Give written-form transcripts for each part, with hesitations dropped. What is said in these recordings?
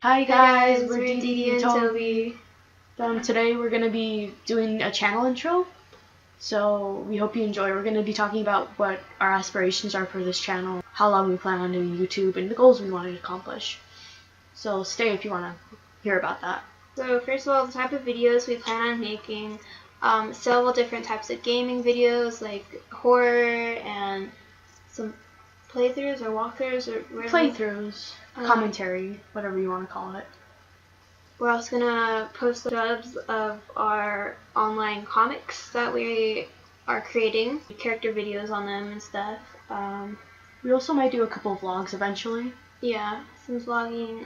Hi guys, we're DeiDei DeiDei and Toby. Today we're going to be doing a channel intro, so we hope you enjoy. We're going to be talking about what our aspirations are for this channel, how long we plan on doing YouTube, and the goals we want to accomplish. So stay if you want to hear about that. So first of all, the type of videos we plan on making, several different types of gaming videos like horror and some playthroughs or walkthroughs or whatever. Playthroughs, commentary, whatever you want to call it. We're also going to post the dubs of our online comics that we are creating, character videos on them and stuff. We also might do a couple of vlogs eventually. Yeah, some vlogging,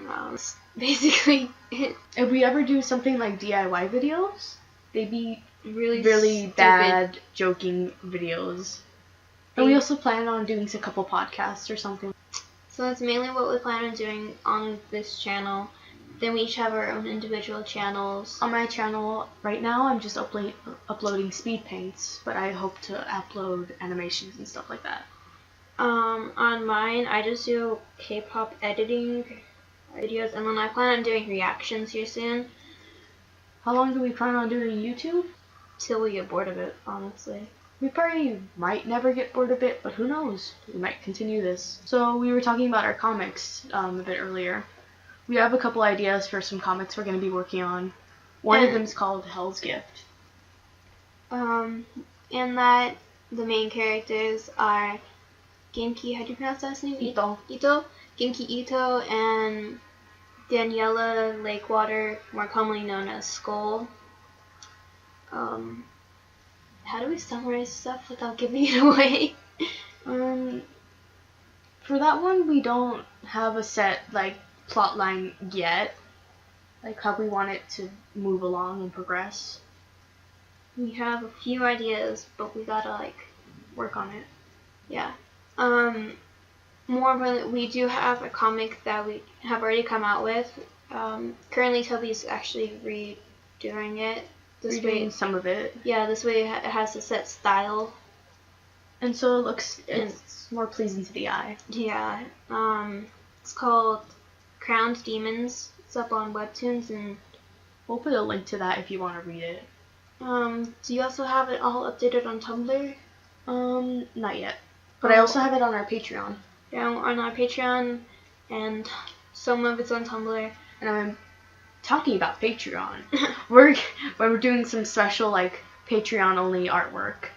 basically it. If we ever do something like DIY videos, they'd be really bad joking videos. And we also plan on doing a couple podcasts or something. So that's mainly what we plan on doing on this channel. Then we each have our own individual channels. On my channel right now, I'm just uploading speed paints, but I hope to upload animations and stuff like that. On mine, I just do K-pop editing videos, and then I plan on doing reactions here soon. How long do we plan on doing YouTube? Till we get bored of it, honestly. We probably might never get bored of it, but who knows? We might continue this. So we were talking about our comics a bit earlier. We have a couple ideas for some comics we're going to be working on. One of them is called Hell's Gift. And that the main characters are Genki, how do you pronounce that last name? Ito. Genki Ito and Daniela Lakewater, more commonly known as Skull. How do we summarize stuff without giving it away? For that one, we don't have a set plot line yet, like how we want it to move along and progress. We have a few ideas, but we gotta work on it. Yeah. More importantly, we do have a comic that we have already come out with. Currently, Toby's actually redoing it. Redoing some of it. Yeah, this way it has a set style. And so it's more pleasing to the eye. Yeah. It's called Crowned Demons. It's up on Webtoons, and we'll put a link to that if you want to read it. Do you also have it all updated on Tumblr? Not yet. But I also have it on our Patreon. Yeah, on our Patreon, and some of it's on Tumblr. And I'm talking about Patreon. we're doing some special Patreon only artwork.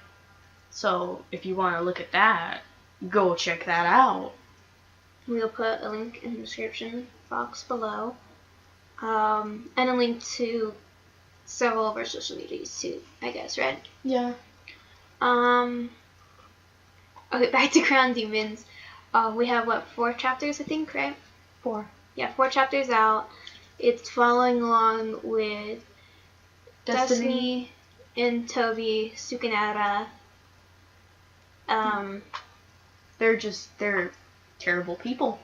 So if you want to look at that, go check that out. We'll put a link in the description box below, and a link to several of our social medias too, I guess, right? Yeah. Okay, back to Crown Demons. We have 4 chapters, I think, right? 4. Yeah, 4 chapters out. It's following along with Destiny and Toby, Sukanara. They're terrible people.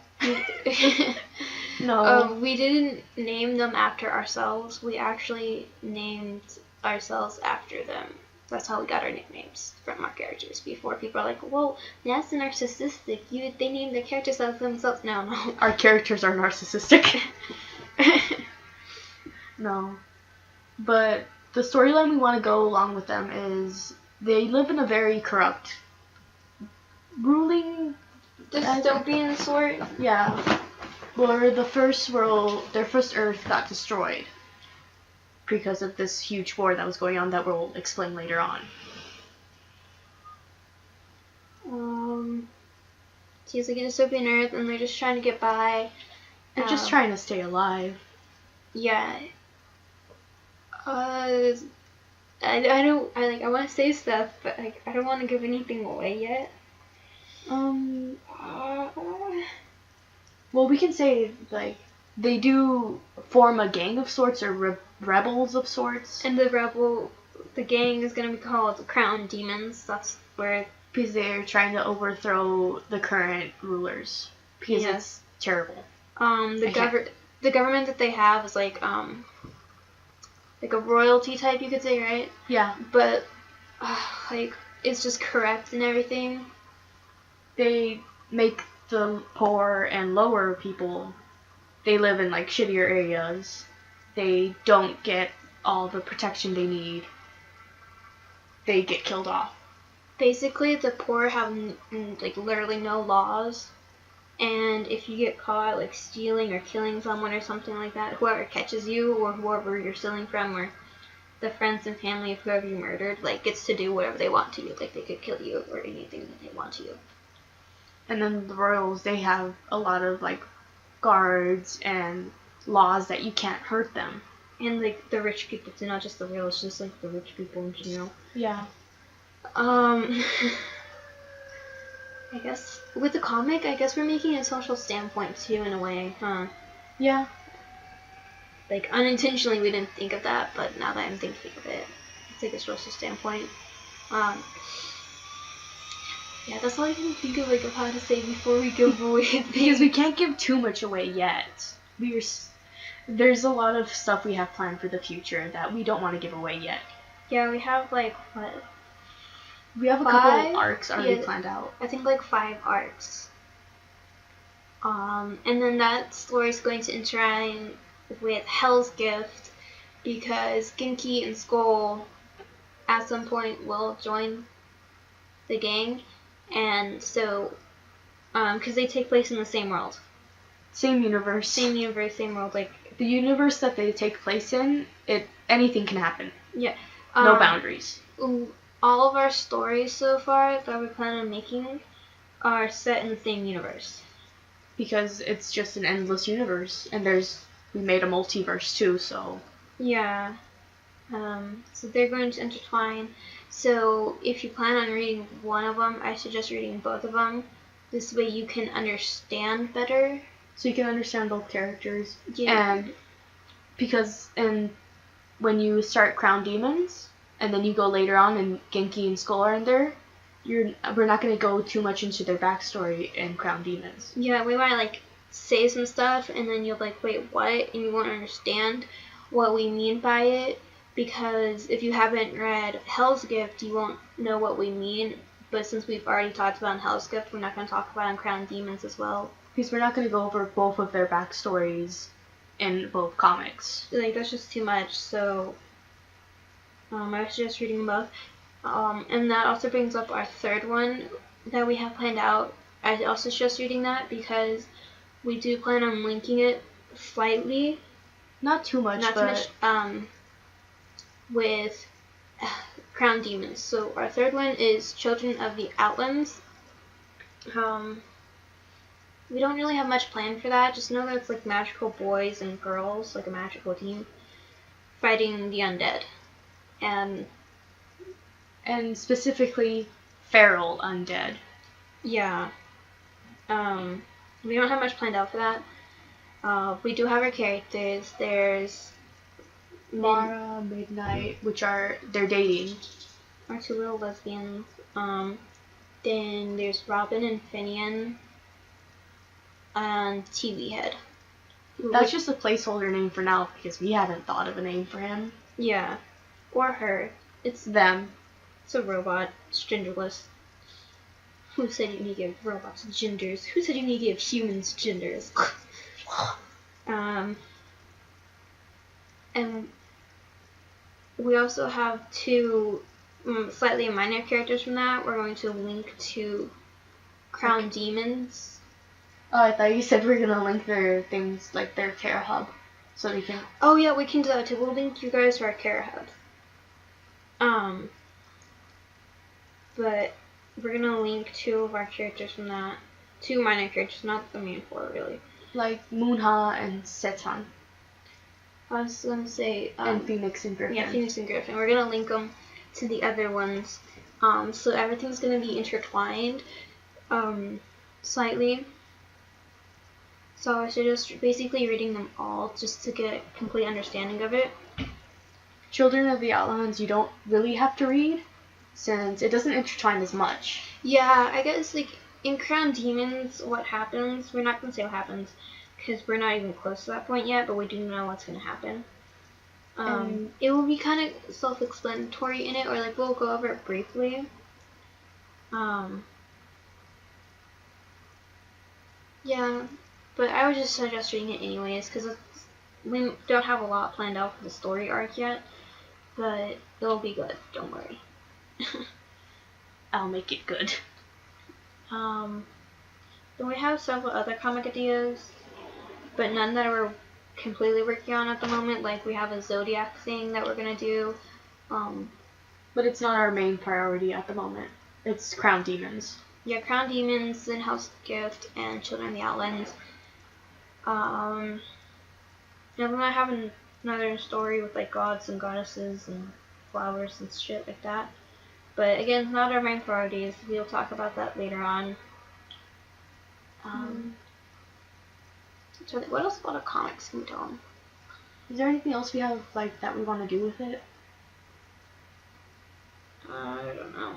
No. We didn't name them after ourselves. We actually named ourselves after them. That's how we got our nicknames from our characters. Before people are like, "Whoa, that's narcissistic. They named their characters after themselves." No. Our characters are narcissistic. No. But the storyline we want to go along with them is they live in a very corrupt, ruling dystopian sort. Yeah. Where their first Earth got destroyed because of this huge war that was going on that we'll explain later on. It's like a dystopian Earth, and they're just trying to get by. They're just trying to stay alive. Yeah. I want to say stuff, but I don't want to give anything away yet. Well, we can say they do form a gang of sorts or rebels of sorts. And the gang is gonna be called Crown Demons. That's where, because they're trying to overthrow the current rulers because it's terrible. The government that they have is like a royalty type, you could say, right? Yeah. But it's just corrupt and everything. They make the poor and lower people they live in like shittier areas. They don't get all the protection they need. They get killed off. Basically, the poor have like literally no laws, and if you get caught like stealing or killing someone or something like that, whoever catches you or whoever you're stealing from or the friends and family of whoever you murdered like gets to do whatever they want to you. Like they could kill you or anything that they want to you. And then the royals, they have a lot of like guards and laws that you can't hurt them. And like the rich people too, not just the royals, just like the rich people in general. Yeah. I guess with the comic, I guess we're making a social standpoint too in a way, huh? Yeah. Like unintentionally we didn't think of that, but now that I'm thinking of it, it's like a social standpoint. Yeah, that's all I can think of like of how to say before we give away. Because we can't give too much away yet. There's a lot of stuff we have planned for the future that we don't want to give away yet. Yeah, we have like what? We have a couple arcs already planned out. I think like 5 arcs. And then that story is going to intertwine with Hell's Gift because Genki and Skull at some point will join the gang, and so because they take place in the same world. Same universe. Same universe, same world. Like the universe that they take place in, anything can happen. Yeah. No boundaries. All of our stories so far that we plan on making are set in the same universe. Because it's just an endless universe, and we made a multiverse too, so. Yeah. So they're going to intertwine. So if you plan on reading one of them, I suggest reading both of them. This way you can understand better. So you can understand both characters. Yeah. And because when you start Crown Demons, and then you go later on and Genki and Skull are in there, we're not going to go too much into their backstory in Crown Demons. Yeah, we might like say some stuff and then you'll be like, wait, what? And you won't understand what we mean by it, because if you haven't read Hell's Gift, you won't know what we mean. But since we've already talked about in Hell's Gift, we're not going to talk about in Crown Demons as well. Because we're not going to go over both of their backstories in both comics. Like, that's just too much, so I suggest reading them both. And that also brings up our third one that we have planned out. I also suggest reading that because we do plan on linking it slightly. Not too much, with Crown Demons. So our third one is Children of the Outlands. We don't really have much planned for that. Just know that it's like magical boys and girls, like a magical team, fighting the undead. And specifically feral undead. Yeah. We don't have much planned out for that. We do have our characters. There's Mara, Midnight, they're dating. Our 2 little lesbians. Then there's Robin and Finian. And TV Head. That's just a placeholder name for now because we haven't thought of a name for him. Yeah. Or her. It's them. It's a robot. It's genderless. Who said you need to give robots genders? Who said you need to give humans genders? And we also have 2 slightly minor characters from that. We're going to link to Crown Demons. Oh, I thought you said we were going to link their things, like their Charahub, so they can... Oh, yeah, we can do that too. We'll link you guys to our Charahub. But we're going to link 2 of our characters from that. 2 minor characters, not the main 4, really. Like Moonha and Setan. I was going to say... and Phoenix and Griffin. Yeah, Phoenix and Griffin. We're going to link them to the other ones. So everything's going to be intertwined slightly. So I suggest basically reading them all just to get a complete understanding of it. Children of the Outlands you don't really have to read, since it doesn't intertwine as much. Yeah, I guess like in Crown Demons, what happens, we're not going to say what happens, because we're not even close to that point yet, but we do know what's going to happen. It will be kind of self-explanatory in it, or like we'll go over it briefly. Yeah. But I would just suggest reading it anyways, because we don't have a lot planned out for the story arc yet, but it'll be good, don't worry. I'll make it good. Then we have several other comic ideas, but none that we're completely working on at the moment. Like, we have a Zodiac thing that we're gonna do. But it's not our main priority at the moment. It's Crown Demons. Yeah, Crown Demons, then House Gift, and Children of the Outlands. And then I have another story with like gods and goddesses and flowers and shit like that. But again, it's not our main priorities. We'll talk about that later on. So what else about our comics can we tell them? Is there anything else we have like that we want to do with it? I don't know.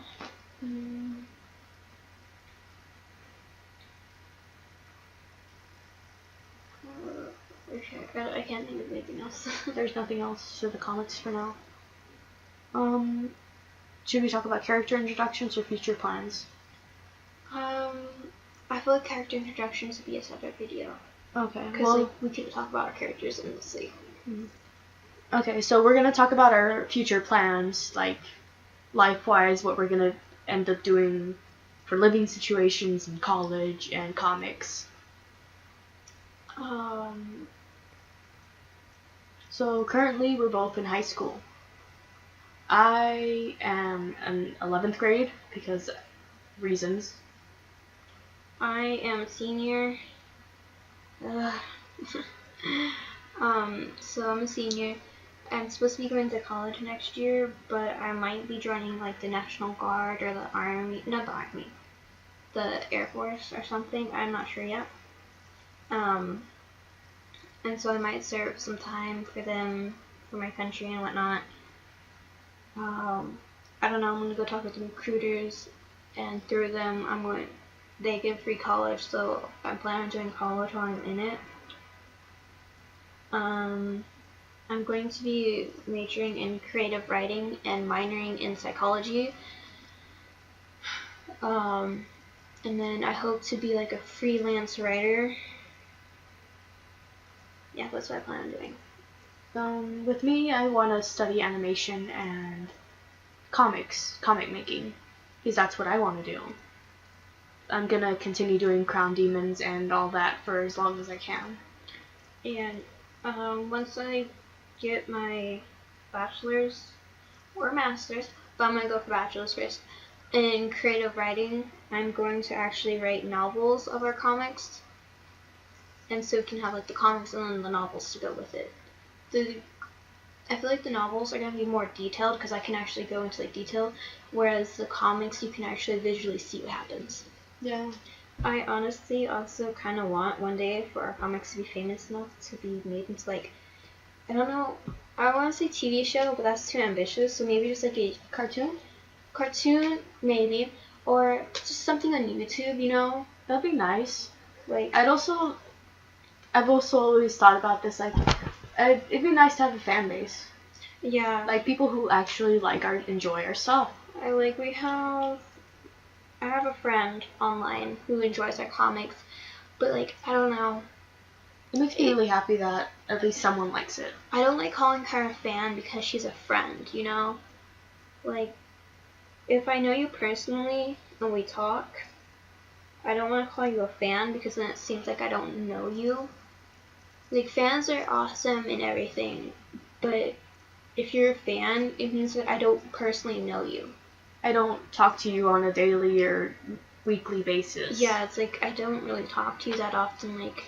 I can't think of anything else. There's nothing else for the comics for now. Should we talk about character introductions or future plans? I feel like character introductions would be a separate video. Okay. Because like, we could talk about our characters endlessly. Okay, so we're gonna talk about our future plans, like life-wise, what we're gonna end up doing for living situations in college and comics. So currently we're both in high school. I am in 11th grade because reasons. I am a senior. So I'm a senior. I'm supposed to be going to college next year, but I might be joining like the National Guard or the Army, not the Army, the Air Force or something. I'm not sure yet. And so I might serve some time for them, for my country and whatnot. I don't know, I'm gonna go talk with the recruiters, and through them they give free college, so I'm planning on doing college while I'm in it. I'm going to be majoring in creative writing and minoring in psychology. And then I hope to be like a freelance writer. Yeah, that's what I plan on doing. With me, I want to study animation and comic making, because that's what I want to do. I'm gonna continue doing Crown Demons and all that for as long as I can. And once I get my bachelor's or master's, but I'm gonna go for bachelor's first, in creative writing, I'm going to actually write novels of our comics, and so we can have like the comics and then the novels to go with it. I feel like the novels are gonna be more detailed because I can actually go into like detail, whereas the comics you can actually visually see what happens. Yeah. I honestly also kind of want one day for our comics to be famous enough to be made into like, I don't know, I want to say TV show, but that's too ambitious, so maybe just like a cartoon maybe, or just something on YouTube, you know? That'd be nice. Like, I've also always thought about this, like, it'd be nice to have a fan base. Yeah. Like, people who actually enjoy our stuff. I have a friend online who enjoys our comics, but like, I don't know. It makes me really happy that at least someone likes it. I don't like calling her a fan because she's a friend, you know? Like, if I know you personally and we talk, I don't want to call you a fan because then it seems like I don't know you. Like, fans are awesome and everything, but if you're a fan, it means that I don't personally know you. I don't talk to you on a daily or weekly basis. Yeah, it's like I don't really talk to you that often. Like,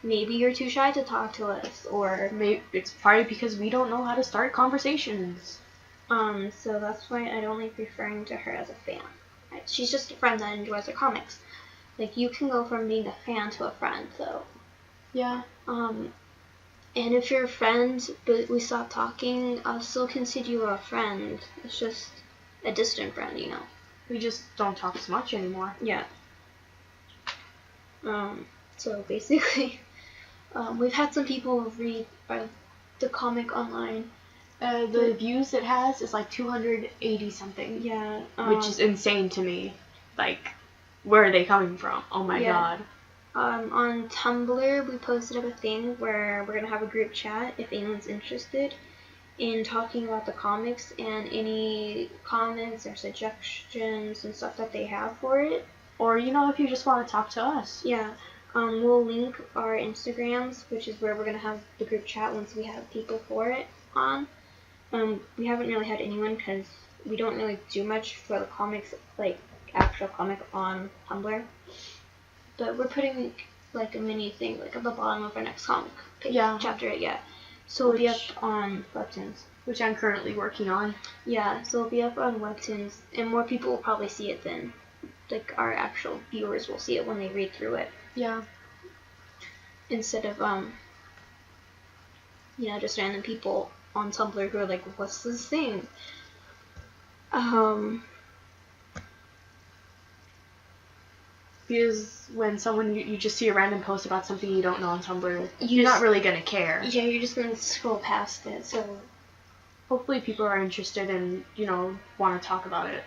maybe you're too shy to talk to us, or maybe it's probably because we don't know how to start conversations. So that's why I don't like referring to her as a fan. She's just a friend that enjoys the comics. Like, you can go from being a fan to a friend, though. Yeah. And if you're a friend, but we stop talking, I'll still consider you a friend. It's just a distant friend, you know. We just don't talk as much anymore. Yeah. So basically, we've had some people read the comic online. The views it has is like 280 something. Yeah. Which is insane to me. Like, where are they coming from? Oh my god. On Tumblr, we posted up a thing where we're gonna have a group chat if anyone's interested in talking about the comics and any comments or suggestions and stuff that they have for it. Or, you know, if you just want to talk to us. Yeah. We'll link our Instagrams, which is where we're gonna have the group chat once we have people for it on. We haven't really had anyone because we don't really do much for the comics, like actual comic on Tumblr. But we're putting like a mini thing like at the bottom of our next comic chapter, So it'll be up on Webtoons. Which I'm currently working on. Yeah, so it'll be up on Webtoons, and more people will probably see it then. Like, our actual viewers will see it when they read through it. Yeah. Instead of, just random people on Tumblr who are like, what's this thing? Because when someone, you just see a random post about something you don't know on Tumblr, you're not really going to care. Yeah, you're just going to scroll past it, so hopefully people are interested and, want to talk about it.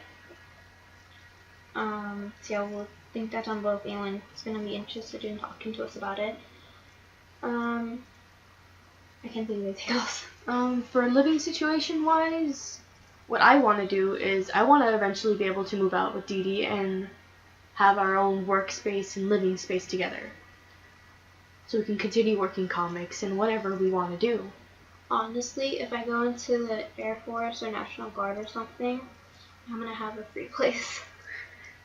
So yeah, we'll link that down below if anyone's going to be interested in talking to us about it. I can't think of anything else. For living situation wise, what I want to do is I want to eventually be able to move out with DeiDei and have our own workspace and living space together. So we can continue working comics and whatever we want to do. Honestly, if I go into the Air Force or National Guard or something, I'm going to have a free place.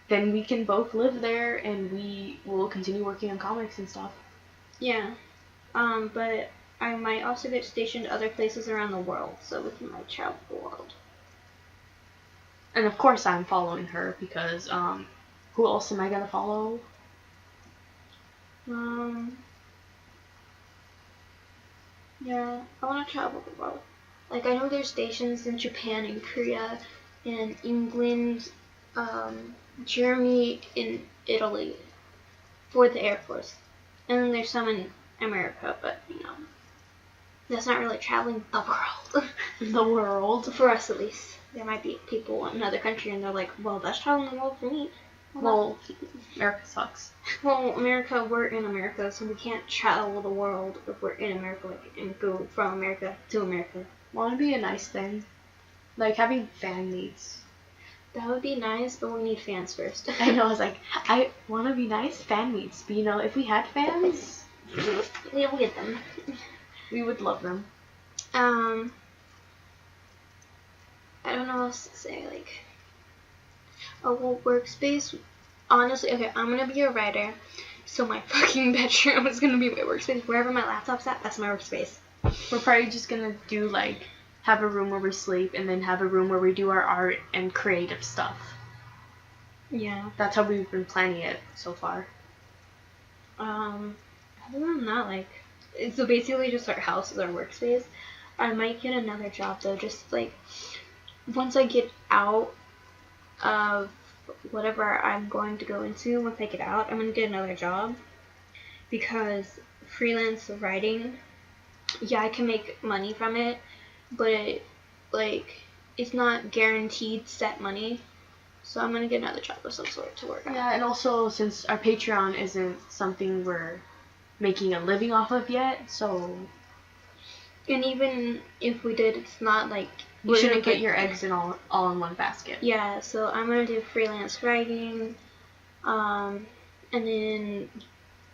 Then we can both live there and we will continue working on comics and stuff. Yeah. But I might also get stationed other places around the world, so we can like travel the world. And of course I'm following her because, who else am I gonna follow? Yeah, I wanna travel the world. Like, I know there's stations in Japan and Korea and England, Germany and Italy for the Air Force. And then there's some in America, but, that's not really traveling the world. The world? For us, at least. There might be people in another country, and they're like, well, that's traveling the world for me. Well, America sucks. Well, America, we're in America, so we can't travel the world if we're in America, and go from America to America. Well, it'd be a nice thing. Like having fan meets. That would be nice, but we need fans first. I know, I was like, I want to be nice, fan meets. But if we had fans, yeah, we'll get them. We would love them. I don't know what else to say, workspace. Honestly, okay, I'm gonna be a writer, so my fucking bedroom is gonna be my workspace. Wherever my laptop's at, that's my workspace. We're probably just gonna do, have a room where we sleep, and then have a room where we do our art and creative stuff. Yeah. That's how we've been planning it so far. Other than that, so basically just our house is our workspace. I might get another job, though, just, once I get out of whatever I'm going to go into, once I get out, I'm going to get another job. Because freelance writing, yeah, I can make money from it, but, it's not guaranteed set money. So I'm going to get another job of some sort to work on. Yeah, and also, since our Patreon isn't something we're making a living off of yet, so... And even if we did, it's not you shouldn't get your eggs all in one basket. Yeah, so I'm gonna do freelance writing, and then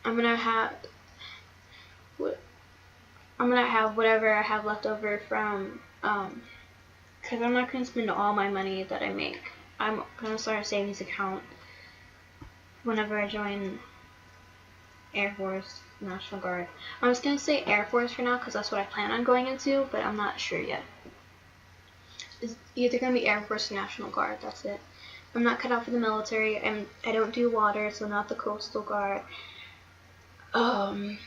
I'm gonna have whatever I have left over from, because I'm not gonna spend all my money that I make. I'm gonna start a savings account whenever I join Air Force, National Guard. I was gonna say Air Force for now because that's what I plan on going into, but I'm not sure yet. It's either gonna be Air Force or National Guard. That's it. I'm not cut out for the military. I don't do water, so not the Coastal Guard. And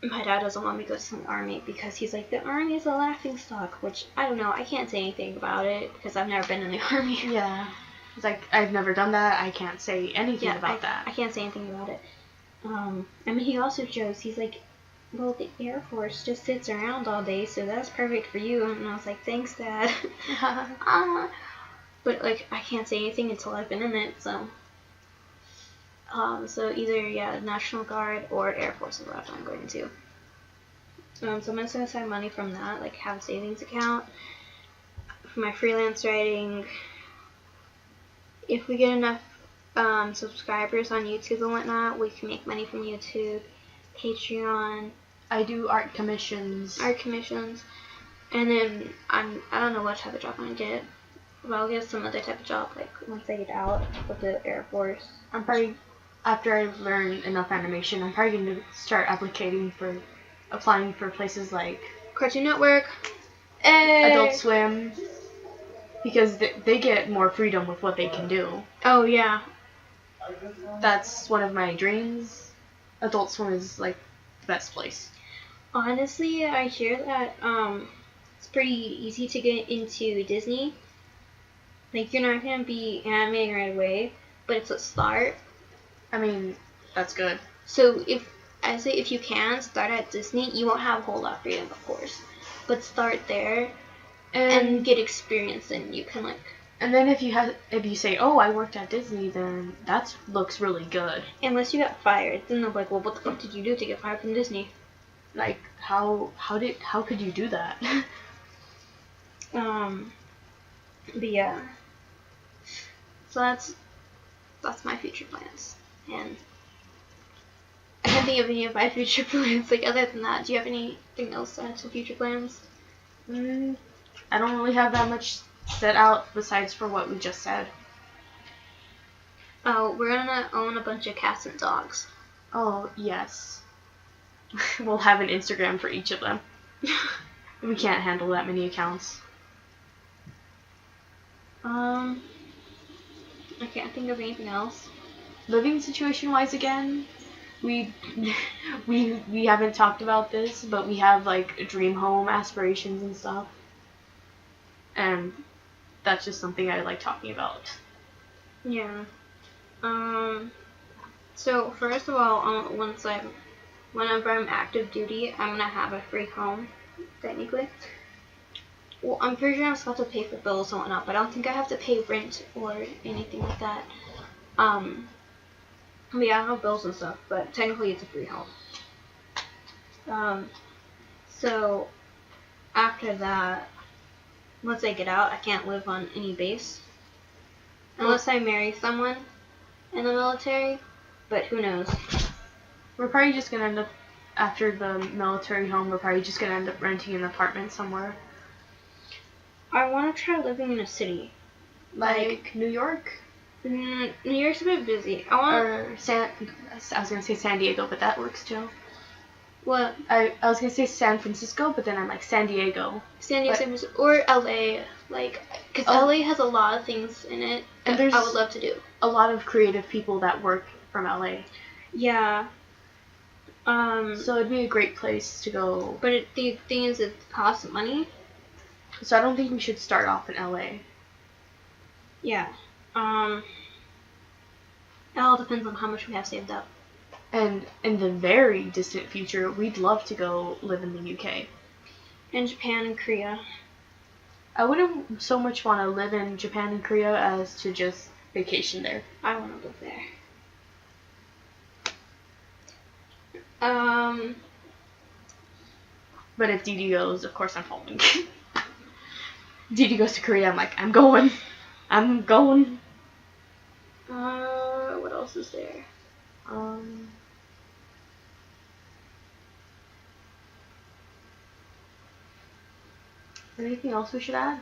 my dad doesn't want me to go to the Army because he's like, the Army is a laughing stock, which I don't know. I can't say anything about it because I've never been in the Army. Yeah. It's like, I've never done that. I can't say anything about that. I can't say anything about it. He also jokes. He's like, well, the Air Force just sits around all day, so that's perfect for you. And I was like, thanks, Dad. But, I can't say anything until I've been in it, so. So either National Guard or Air Force is what I'm going to. So I'm just gonna send money from that, like have a savings account for my freelance writing. If we get enough subscribers on YouTube and whatnot, we can make money from YouTube, Patreon. I do art commissions. And then I don't know what type of job I'm gonna get, but I'll get some other type of job like once I get out with the Air Force. I'm probably, after I learn enough animation, I'm probably going to start applying for places like Cartoon Network, Adult Swim, because they get more freedom with what they can do. Oh yeah. That's one of my dreams. Adult Swim is like the best place. Honestly, I hear that it's pretty easy to get into Disney. Like, you're not gonna be animating right away, but it's a start. I mean, that's good. So if you can start at Disney, you won't have a whole lot of freedom, of course, but start there and get experience, and you can like. And then if you say, oh, I worked at Disney, then that looks really good. Unless you got fired, then they're like, well, what the fuck did you do to get fired from Disney? Like, how could you do that? But yeah. So that's my future plans, and I can't think of any of my future plans. Like, other than that, do you have anything else as to future plans? I don't really have that much set out besides for what we just said. Oh, we're gonna own a bunch of cats and dogs. Oh, yes. We'll have an Instagram for each of them. We can't handle that many accounts. I can't think of anything else. Living situation wise again, we haven't talked about this, but we have like dream home aspirations and stuff. And that's just something I like talking about. Yeah. So first of all, whenever I'm active duty, I'm gonna have a free home, technically. Well, I'm pretty sure I'm supposed to pay for bills and whatnot, but I don't think I have to pay rent or anything like that. But yeah, I have bills and stuff, but technically it's a free home. So after that, once I get out, I can't live on any base. Unless I marry someone in the military, but who knows. We're probably just gonna end up, after the military home, we're probably just gonna end up renting an apartment somewhere. I want to try living in a city. Like New York? New York's a bit busy. I was gonna say San Diego, but that works too. What? I was gonna say San Francisco, but then I'm like San Diego. San Diego, or LA, like, because LA has a lot of things in it that I would love to do. A lot of creative people that work from LA. Yeah. So it'd be a great place to go. But the thing is, it costs money. So I don't think we should start off in LA. Yeah. It all depends on how much we have saved up. And in the very distant future, we'd love to go live in the UK. And Japan and Korea. I wouldn't so much want to live in Japan and Korea as to just vacation there. I want to live there. But if DeiDei goes, of course I'm following. DeiDei goes to Korea, I'm like, I'm going. What else is there? Anything else we should add?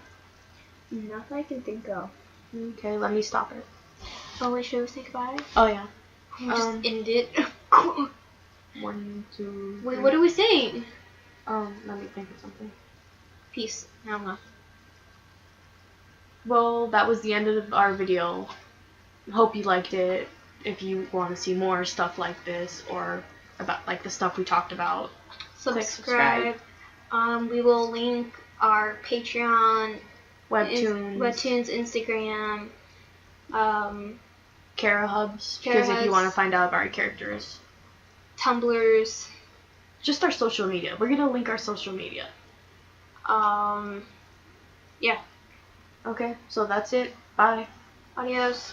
Nothing I can think of. Okay, let me stop it. Oh wait, should we say goodbye? Oh yeah. Just end it. 1, 2, 3. Wait, what are we saying? Let me think of something. Peace. I don't know. Well, that was the end of our video. Hope you liked it. If you want to see more stuff like this, or about like the stuff we talked about, subscribe. We will link our Patreon, Webtoons, Instagram, Charahubs, because if you want to find out about our characters, Tumblrs, just our social media. We're gonna link our social media. Yeah. Okay, so that's it. Bye. Adios.